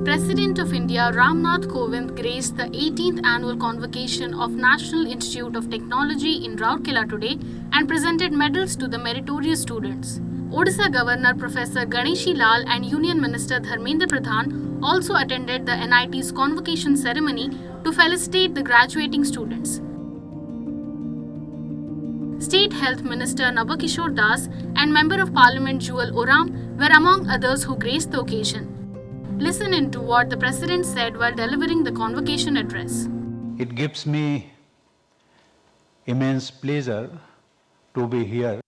President of India Ramnath Kovind graced the 18th annual convocation of National Institute of Technology in Rourkela today and presented medals to the meritorious students. Odisha Governor Professor Ganeshi Lal and Union Minister Dharmendra Pradhan also attended the NIT's convocation ceremony to felicitate the graduating students. State Health Minister Nabakishore Das and Member of Parliament Jewel Oram were among others who graced the occasion. Listen into what the President said while delivering the convocation address. It gives me immense pleasure to be here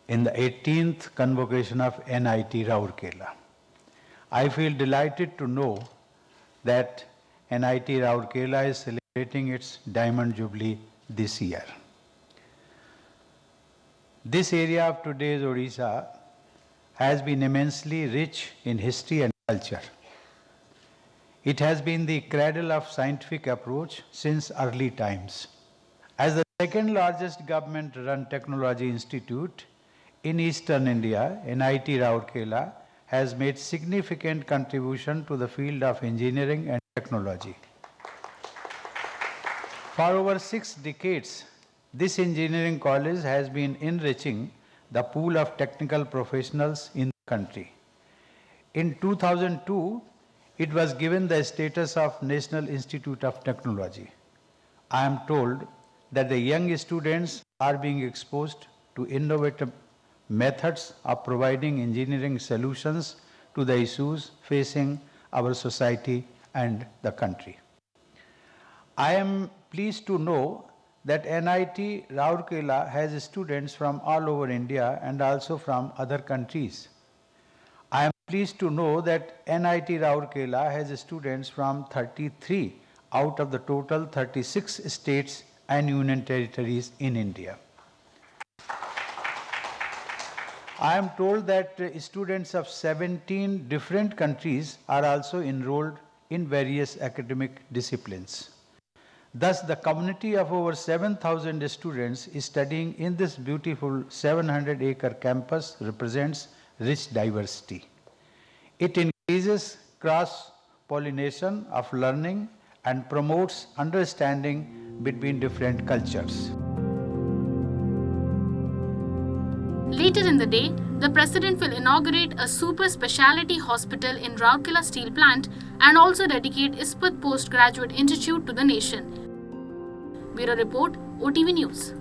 in the 18th convocation of NIT Rourkela. I feel delighted to know that NIT Rourkela is celebrating its Diamond Jubilee this year. This area of today's Odisha has been immensely rich in history and culture. It has been the cradle of scientific approach since early times. As the second largest government-run technology institute in Eastern India, NIT Rourkela has made significant contribution to the field of engineering and technology. For over 6 decades, this engineering college has been enriching the pool of technical professionals in the country. In 2002, it was given the status of National Institute of Technology. I am told that the young students are being exposed to innovative methods of providing engineering solutions to the issues facing our society and the country. I am pleased to know that NIT Rourkela has students from all over India and also from other countries. I am pleased to know that NIT Rourkela has students from 33 out of the total 36 states and union territories in India. I am told that students of 17 different countries are also enrolled in various academic disciplines. Thus, the community of over 7,000 students studying in this beautiful 700-acre campus represents rich diversity. It increases cross-pollination of learning and promotes understanding between different cultures. Later in the day, the President will inaugurate a super speciality hospital in Rourkela Steel Plant and also dedicate Ispat Postgraduate Institute to the nation. Bureau Report, OTV News.